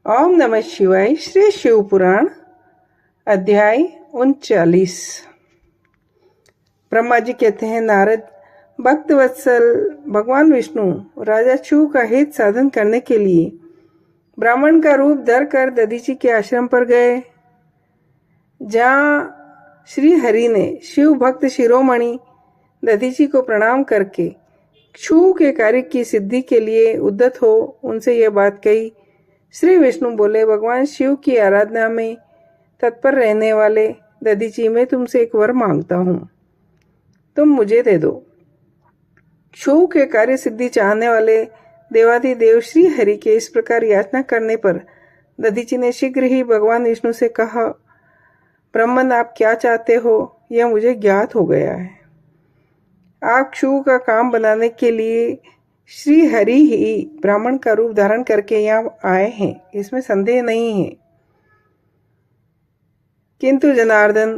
ओम नमः शिवाय। श्री शिव पुराण अध्याय 39। ब्रह्मा जी कहते हैं, नारद, भक्त वत्सल भगवान विष्णु राजा शिव का हित साधन करने के लिए ब्राह्मण का रूप धर कर दधीची के आश्रम पर गए, जहाँ श्री हरि ने शिव भक्त शिरोमणि दधीची को प्रणाम करके शिव के कार्य की सिद्धि के लिए उद्यत हो उनसे यह बात कही। श्री विष्णु बोले, भगवान शिव की आराधना में तत्पर रहने वाले दधीची, मैं तुमसे एक वर मांगता हूँ, तुम मुझे दे दो। शिव के कार्य सिद्धि चाहने वाले देवाधिदेव श्री हरि के इस प्रकार याचना करने पर दधीची ने शीघ्र ही भगवान विष्णु से कहा, ब्रह्मन, आप क्या चाहते हो यह मुझे ज्ञात हो गया है। आप शिव का काम बनाने के लिए श्री हरि ही ब्राह्मण का रूप धारण करके यहाँ आए हैं, इसमें संदेह नहीं है। किंतु जनार्दन,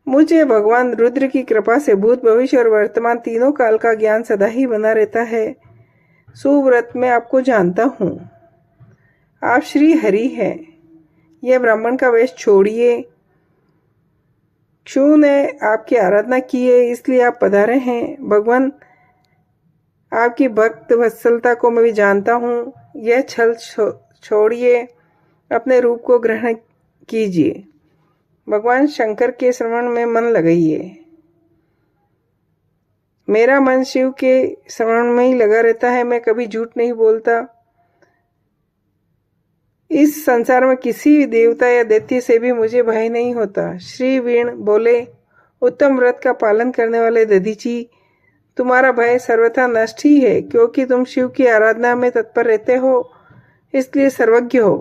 मुझे भगवान रुद्र की कृपा से भूत भविष्य और वर्तमान तीनों काल का ज्ञान सदा ही बना रहता है। सुव्रत में आपको जानता हूँ, आप श्री हरि हैं। यह ब्राह्मण का वेश छोड़िए। शिव ने आपकी आराधना की है, इसलिए आप पधारे हैं। भगवान, आपकी भक्त वत्सलता को मैं भी जानता हूँ। यह छल छोड़िए, अपने रूप को ग्रहण कीजिए। भगवान शंकर के श्रवण में मन लगाइए। मेरा मन शिव के श्रवण में ही लगा रहता है, मैं कभी झूठ नहीं बोलता। इस संसार में किसी भी देवता या दैत्य से भी मुझे भय नहीं होता। श्री वीण बोले, उत्तम व्रत का पालन करने वाले दधीची, तुम्हारा भय सर्वथा नष्ट ही है, क्योंकि तुम शिव की आराधना में तत्पर रहते हो, इसलिए सर्वज्ञ हो।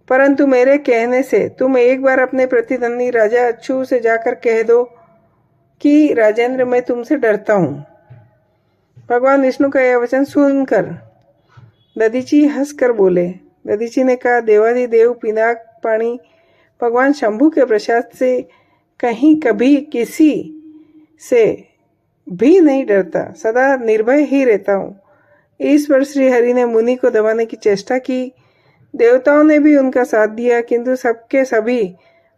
परंतु मेरे कहने से तुम एक बार अपने प्रतिद्वंदी राजा शिव से जाकर कह दो कि राजेंद्र, मैं तुमसे डरता हूँ। भगवान विष्णु का यह वचन सुनकर दधीची हंसकर बोले। दधीची ने कहा, देवाधिदेव पिनाक पाणी भगवान शंभु के प्रसाद से कहीं कभी किसी से भी नहीं डरता, सदा निर्भय ही रहता हूँ। इस पर श्री हरि ने मुनि को दबाने की चेष्टा की। देवताओं ने भी उनका साथ दिया, किंतु सबके सभी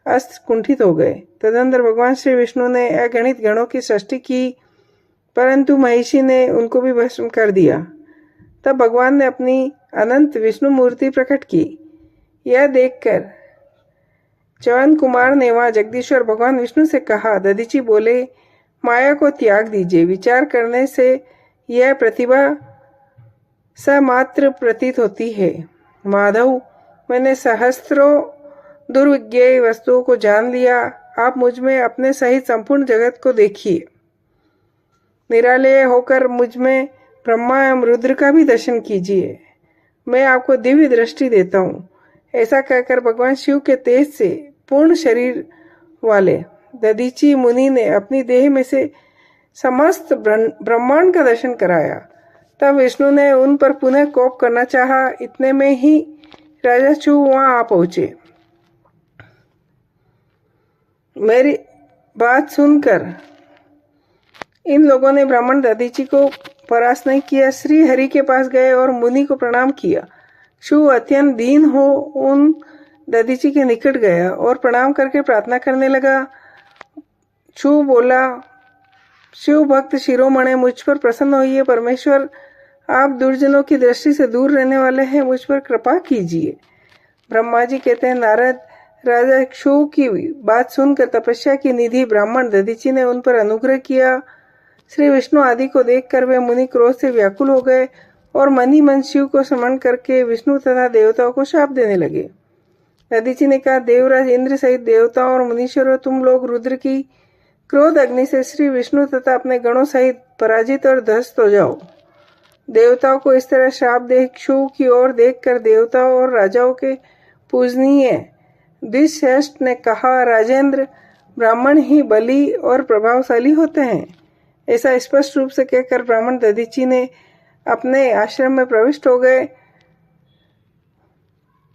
अस्त्र कुंठित हो गए। तदनंतर भगवान श्री विष्णु ने अगणित गणों की सृष्टि की, परंतु महिषी ने उनको भी भस्म कर दिया। तब भगवान ने अपनी अनंत विष्णु मूर्ति प्रकट की। यह देखकर च्यवन कुमार ने वहां जगदीश्वर भगवान विष्णु से कहा। दधीची बोले, माया को त्याग दीजिए। विचार करने से यह प्रतिभा समात्र प्रतीत होती है। माधव, मैंने सहस्त्रों दुर्विज्ञेय वस्तुओं को जान लिया। आप मुझ में अपने सहित संपूर्ण जगत को देखिए। निरालय होकर मुझ में ब्रह्मा एवं रुद्र का भी दर्शन कीजिए। मैं आपको दिव्य दृष्टि देता हूँ। ऐसा कहकर भगवान शिव के तेज से पूर्ण शरीर वाले दधीची मुनि ने अपनी देह में से समस्त ब्रह्मांड का दर्शन कराया। तब विष्णु ने उन पर पुनः कोप करना चाहा। इतने में ही राजा शिव वहां आ पहुंचे। मेरी बात सुनकर इन लोगों ने ब्राह्मण दधीची को परास्त नहीं किया, श्री हरि के पास गए और मुनि को प्रणाम किया। शिव अत्यंत दीन हो उन दधीची के निकट गया और प्रणाम करके प्रार्थना करने लगा। शिव बोला, शिव भक्त शिरोमणे, मुझ पर प्रसन्न होइए। परमेश्वर, आप दुर्जनों की दृष्टि से दूर रहने वाले हैं, मुझ पर कृपा कीजिए। ब्रह्मा जी कहते हैं, नारद, राजा शिव की बात सुनकर तपस्या की निधि ब्राह्मण दधीची ने उन पर अनुग्रह किया। श्री विष्णु आदि को देखकर वे मुनि क्रोध से व्याकुल हो गए और मन ही मन शिव को स्मरण करके विष्णु तथा देवताओं को शाप देने लगे। दधीची ने कहा, देवराज इंद्र सहित देवताओं और मुनीश्वरों, तुम लोग रुद्र की क्रोध अग्नि से श्री विष्णु तथा अपने गणों सहित पराजित और ध्वस्त हो जाओ। देवताओं को इस तरह श्राप देख शिव की ओर देखकर देवताओं और राजाओं के पूजनीय द्विश्रेष्ठ ने कहा, राजेंद्र, ब्राह्मण ही बली और प्रभावशाली होते हैं। ऐसा स्पष्ट रूप से कहकर ब्राह्मण दधीची ने अपने आश्रम में प्रविष्ट हो गए।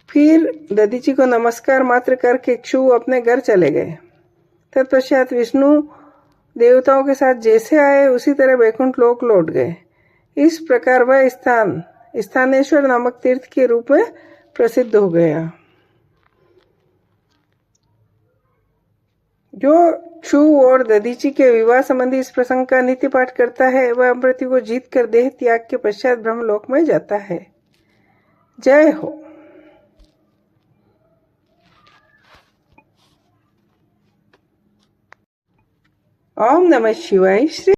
फिर दधीची को नमस्कार मात्र करके शिव अपने घर चले गए। तत्पश्चात विष्णु देवताओं के साथ जैसे आए उसी तरह वैकुंठ लोक लौट गए। इस प्रकार वह स्थान स्थानेश्वर नामक तीर्थ के रूप में प्रसिद्ध हो गया। जो छू और दधीची के विवाह संबंधी इस प्रसंग का नित्य पाठ करता है वह मृत्यु को जीत कर देह त्याग के पश्चात ब्रह्मलोक में जाता है। जय हो। ओम नमः शिवाय। श्री